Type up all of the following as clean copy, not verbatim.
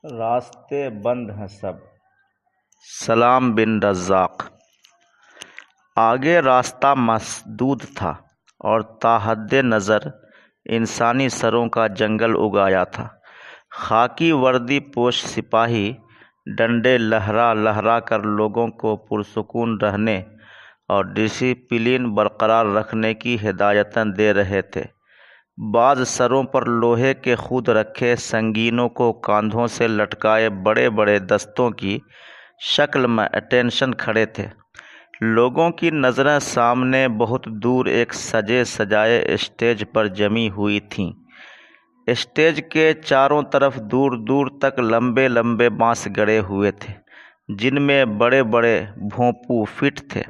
راستے بند ہیں سب۔ سلام بن رزاق۔ آگے راستہ مسدود تھا اور تا حد نظر انسانی سروں کا جنگل اگایا تھا۔ خاکی وردی پوش سپاہی ڈنڈے لہرا لہرا کر لوگوں کو پرسکون رہنے اور ڈسپلن برقرار رکھنے کی ہدایتیں دے رہے تھے۔ بعض سروں پر لوہے کے خود رکھے سنگینوں کو کاندھوں سے لٹکائے بڑے بڑے دستوں کی شکل میں اٹینشن کھڑے تھے۔ لوگوں کی نظریں سامنے بہت دور ایک سجے سجائے اسٹیج پر جمی ہوئی تھیں۔ اسٹیج کے چاروں طرف دور دور تک لمبے لمبے بانس گڑے ہوئے تھے جن میں بڑے بڑے بھونپو فٹ تھے۔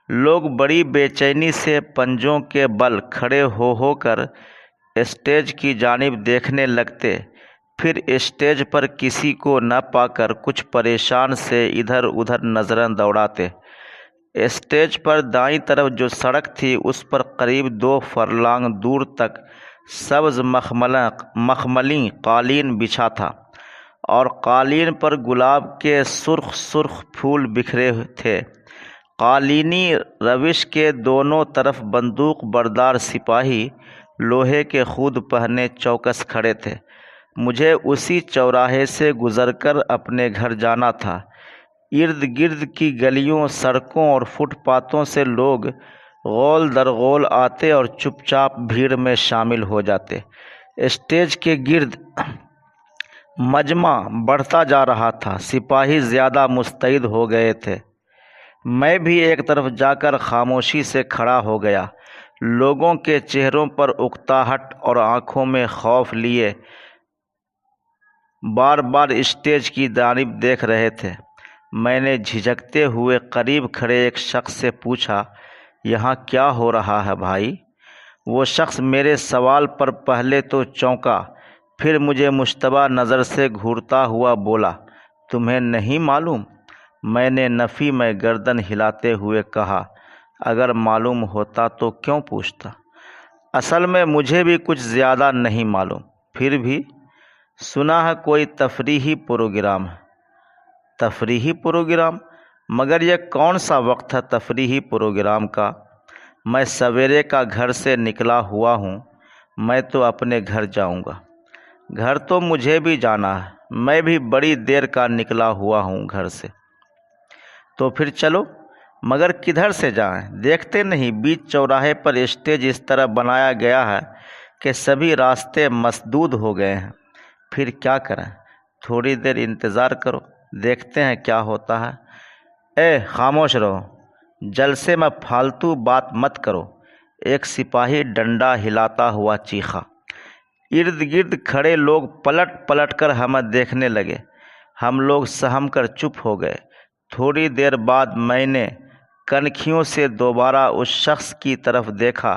لوگ بڑی بے چینی سے پنجوں کے بل کھڑے ہو کر اسٹیج کی جانب دیکھنے لگتے، پھر اسٹیج پر کسی کو نہ پا کر کچھ پریشان سے ادھر ادھر نظریں دوڑاتے۔ اسٹیج پر دائیں طرف جو سڑک تھی اس پر قریب 2 فرلانگ دور تک سبز مخملی قالین بچھا تھا اور قالین پر گلاب کے سرخ سرخ پھول بکھرے تھے۔ قالینی روش کے دونوں طرف بندوق بردار سپاہی لوہے کے خود پہنے چوکس کھڑے تھے۔ مجھے اسی چوراہے سے گزر کر اپنے گھر جانا تھا۔ ارد گرد کی گلیوں، سڑکوں اور فٹ پاتھوں سے لوگ غول در غول آتے اور چپ چاپ بھیڑ میں شامل ہو جاتے۔ اسٹیج کے گرد مجمع بڑھتا جا رہا تھا۔ سپاہی زیادہ مستعد ہو گئے تھے۔ میں بھی ایک طرف جا کر خاموشی سے کھڑا ہو گیا۔ لوگوں کے چہروں پر اکتاہٹ اور آنکھوں میں خوف لیے بار بار اسٹیج کی جانب دیکھ رہے تھے۔ میں نے جھجکتے ہوئے قریب کھڑے ایک شخص سے پوچھا، یہاں کیا ہو رہا ہے بھائی؟ وہ شخص میرے سوال پر پہلے تو چونکا، پھر مجھے مشتبہ نظر سے گھورتا ہوا بولا، تمہیں نہیں معلوم؟ میں نے نفی میں گردن ہلاتے ہوئے کہا، اگر معلوم ہوتا تو کیوں پوچھتا؟ اصل میں مجھے بھی کچھ زیادہ نہیں معلوم، پھر بھی سنا ہے کوئی تفریحی پروگرام ہے۔ تفریحی پروگرام؟ مگر یہ کون سا وقت ہے تفریحی پروگرام کا؟ میں سویرے کا گھر سے نکلا ہوا ہوں، میں تو اپنے گھر جاؤں گا۔ گھر تو مجھے بھی جانا ہے، میں بھی بڑی دیر کا نکلا ہوا ہوں گھر سے۔ تو پھر چلو، مگر کدھر سے جائیں؟ دیکھتے نہیں بیچ چوراہے پر اسٹیج اس طرح بنایا گیا ہے کہ سبھی راستے مسدود ہو گئے ہیں۔ پھر کیا کریں؟ تھوڑی دیر انتظار کرو، دیکھتے ہیں کیا ہوتا ہے۔ اے خاموش رہو، جلسے میں فالتو بات مت کرو، ایک سپاہی ڈنڈا ہلاتا ہوا چیخا۔ ارد گرد کھڑے لوگ پلٹ پلٹ کر ہمیں دیکھنے لگے۔ ہم لوگ سہم کر چپ ہو گئے۔ تھوڑی دیر بعد میں نے کنکھیوں سے دوبارہ اس شخص کی طرف دیکھا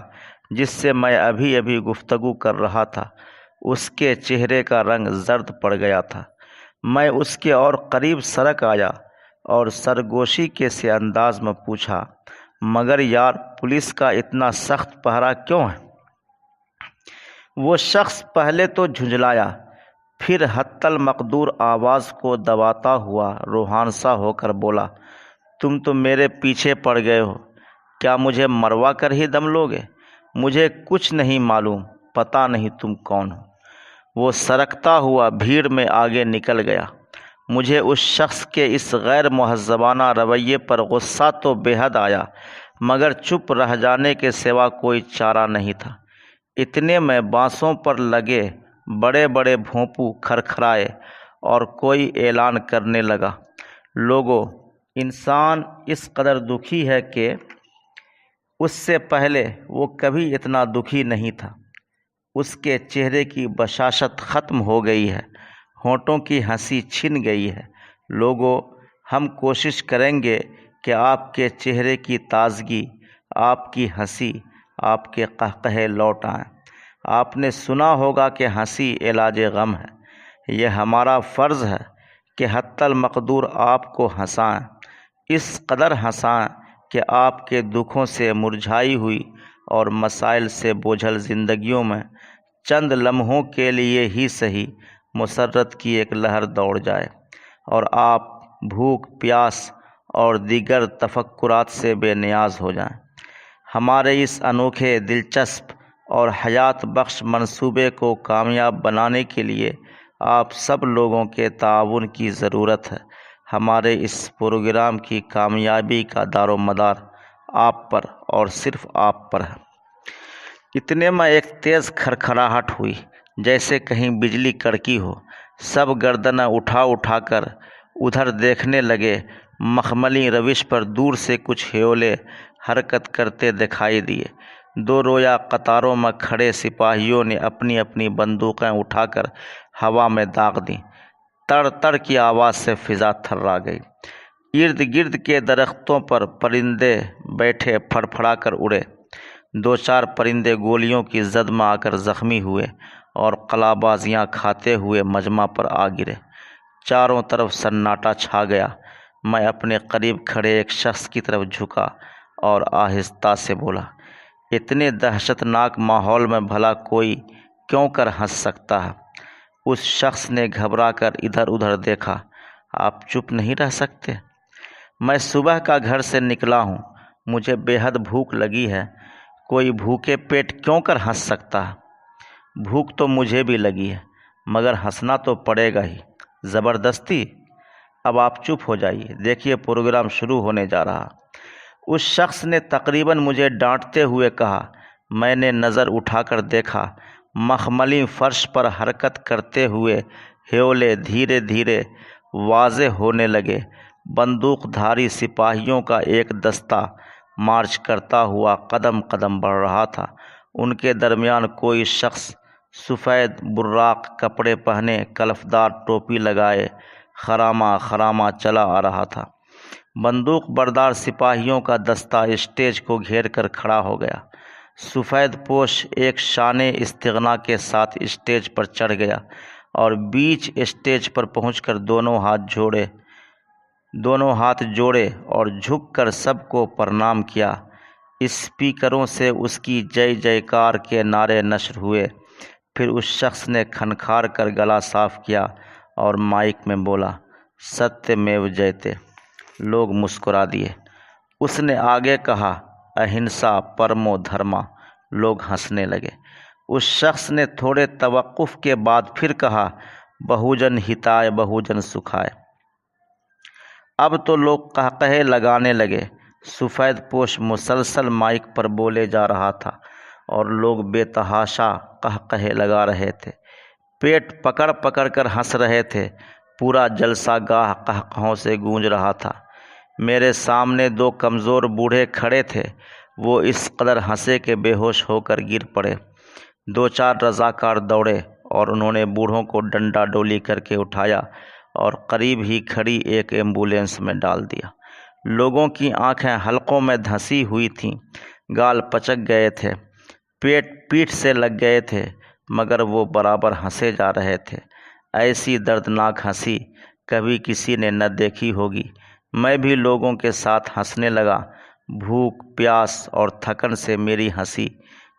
جس سے میں ابھی ابھی گفتگو کر رہا تھا۔ اس کے چہرے کا رنگ زرد پڑ گیا تھا۔ میں اس کے اور قریب سرک آیا اور سرگوشی کے سے انداز میں پوچھا، مگر یار پولیس کا اتنا سخت پہرا کیوں ہے؟ وہ شخص پہلے تو جھنجھلایا، پھر حتی المقدور آواز کو دباتا ہوا روحان سا ہو کر بولا، تم تو میرے پیچھے پڑ گئے ہو، کیا مجھے مروا کر ہی دم لوگے؟ مجھے کچھ نہیں معلوم، پتہ نہیں تم کون ہو۔ وہ سرکتا ہوا بھیڑ میں آگے نکل گیا۔ مجھے اس شخص کے اس غیر مہذبانہ رویے پر غصہ تو بے حد آیا، مگر چپ رہ جانے کے سوا کوئی چارہ نہیں تھا۔ اتنے میں بانسوں پر لگے بڑے بڑے بھونپو کھرکھرائے اور کوئی اعلان کرنے لگا، لوگو، انسان اس قدر دکھی ہے کہ اس سے پہلے وہ کبھی اتنا دکھی نہیں تھا۔ اس کے چہرے کی بشاشت ختم ہو گئی ہے، ہونٹوں کی ہنسی چھن گئی ہے۔ لوگو، ہم کوشش کریں گے کہ آپ کے چہرے کی تازگی، آپ کی ہنسی، آپ کے قہقہے لوٹ آئیں۔ آپ نے سنا ہوگا کہ ہنسی علاج غم ہے۔ یہ ہمارا فرض ہے کہ حتی المقدور آپ کو ہنسائیں، اس قدر ہنسائیں کہ آپ کے دکھوں سے مرجھائی ہوئی اور مسائل سے بوجھل زندگیوں میں چند لمحوں کے لیے ہی صحیح مسرت کی ایک لہر دوڑ جائے اور آپ بھوک پیاس اور دیگر تفکرات سے بے نیاز ہو جائیں۔ ہمارے اس انوکھے، دلچسپ اور حیات بخش منصوبے کو کامیاب بنانے کے لیے آپ سب لوگوں کے تعاون کی ضرورت ہے۔ ہمارے اس پروگرام کی کامیابی کا دار و مدار آپ پر اور صرف آپ پر ہے۔ اتنے میں ایک تیز کھڑکھڑاہٹ ہوئی، جیسے کہیں بجلی کڑکی ہو۔ سب گردنیں اٹھا کر ادھر دیکھنے لگے۔ مخملی روش پر دور سے کچھ ہیولے حرکت کرتے دکھائی دیے۔ دو رویا قطاروں میں کھڑے سپاہیوں نے اپنی اپنی بندوقیں اٹھا کر ہوا میں داغ دیں۔ تڑ تڑ کی آواز سے فضا تھرا گئی۔ ارد گرد کے درختوں پر پرندے بیٹھے پھڑ پھڑا کر اڑے۔ دو چار پرندے گولیوں کی زد میں آ کر زخمی ہوئے اور قلع بازیاں کھاتے ہوئے مجمع پر آ گرے۔ چاروں طرف سناٹا چھا گیا۔ میں اپنے قریب کھڑے ایک شخص کی طرف جھکا اور آہستہ سے بولا، اتنے دہشت ناک ماحول میں بھلا کوئی کیوں کر ہنس سکتا ہے؟ اس شخص نے گھبرا کر ادھر ادھر دیکھا۔ آپ چپ نہیں رہ سکتے؟ میں صبح کا گھر سے نکلا ہوں، مجھے بے حد بھوک لگی ہے۔ کوئی بھوکے پیٹ کیوں کر ہنس سکتا ہے؟ بھوک تو مجھے بھی لگی ہے، مگر ہنسنا تو پڑے گا ہی۔ زبردستی؟ اب آپ چپ ہو جائیے، دیکھیے پروگرام شروع ہونے جا رہا۔ اس شخص نے تقریباً مجھے ڈانٹتے ہوئے کہا۔ میں نے نظر اٹھا کر دیکھا، مخملی فرش پر حرکت کرتے ہوئے ہیولے دھیرے دھیرے واضح ہونے لگے۔ بندوق دھاری سپاہیوں کا ایک دستہ مارچ کرتا ہوا قدم قدم بڑھ رہا تھا۔ ان کے درمیان کوئی شخص سفید براق کپڑے پہنے، کلفدار ٹوپی لگائے خراما خراما چلا آ رہا تھا۔ بندوق بردار سپاہیوں کا دستہ اسٹیج کو گھیر کر کھڑا ہو گیا۔ سفید پوش ایک شان استغنا کے ساتھ اسٹیج پر چڑھ گیا اور بیچ اسٹیج پر پہنچ کر دونوں ہاتھ جوڑے اور جھک کر سب کو پرنام کیا۔ اسپیکروں سے اس کی جے جے کار کے نعرے نشر ہوئے۔ پھر اس شخص نے کھنکھار کر گلا صاف کیا اور مائک میں بولا، ستیہ میو جیتے۔ لوگ مسکرا دیے۔ اس نے آگے کہا، اہنسا پرمو دھرما۔ لوگ ہنسنے لگے۔ اس شخص نے تھوڑے توقف کے بعد پھر کہا، بہوجن ہتائے بہوجن سکھائے۔ اب تو لوگ قہقہے لگانے لگے۔ سفید پوش مسلسل مائک پر بولے جا رہا تھا اور لوگ بے تحاشا قہقہے لگا رہے تھے، پیٹ پکڑ پکڑ کر ہنس رہے تھے۔ پورا جلسہ گاہ قہقہوں سے گونج رہا تھا۔ میرے سامنے دو کمزور بوڑھے کھڑے تھے۔ وہ اس قدر ہنسے کہ بے ہوش ہو کر گر پڑے۔ دو چار رضاکار دوڑے اور انہوں نے بوڑھوں کو ڈنڈا ڈولی کر کے اٹھایا اور قریب ہی کھڑی ایک ایمبولینس میں ڈال دیا۔ لوگوں کی آنکھیں حلقوں میں دھنسی ہوئی تھیں، گال پچک گئے تھے، پیٹھ سے لگ گئے تھے، مگر وہ برابر ہنسے جا رہے تھے۔ ایسی دردناک ہنسی کبھی کسی نے نہ دیکھی ہوگی۔ میں بھی لوگوں کے ساتھ ہنسنے لگا۔ بھوک پیاس اور تھکن سے میری ہنسی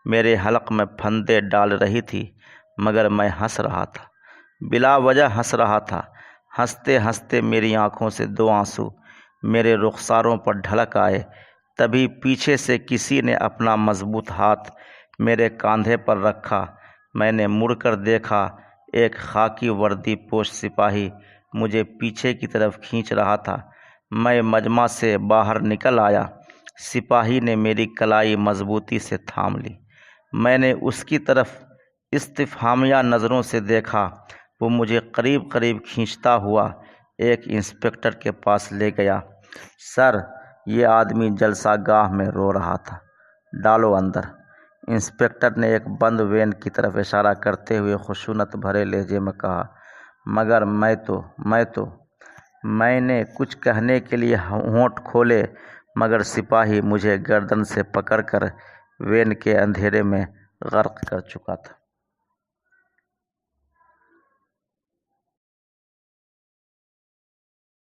میرے حلق میں پھندے ڈال رہی تھی، مگر میں ہنس رہا تھا، بلا وجہ ہنس رہا تھا۔ ہنستے ہنستے میری آنکھوں سے دو آنسو میرے رخساروں پر ڈھلک آئے۔ تبھی پیچھے سے کسی نے اپنا مضبوط ہاتھ میرے کاندھے پر رکھا۔ میں نے مڑ کر دیکھا، ایک خاکی وردی پوش سپاہی مجھے پیچھے کی طرف کھینچ رہا تھا۔ میں مجمع سے باہر نکل آیا۔ سپاہی نے میری کلائی مضبوطی سے تھام لی۔ میں نے اس کی طرف استفہامیہ نظروں سے دیکھا۔ وہ مجھے قریب قریب کھینچتا ہوا ایک انسپکٹر کے پاس لے گیا۔ سر، یہ آدمی جلسہ گاہ میں رو رہا تھا، ڈالو اندر۔ انسپکٹر نے ایک بند وین کی طرف اشارہ کرتے ہوئے خشونت بھرے لہجے میں کہا، مگر میں نے کچھ کہنے کے لیے ہونٹ کھولے، مگر سپاہی مجھے گردن سے پکڑ کر وین کے اندھیرے میں غرق کر چکا تھا۔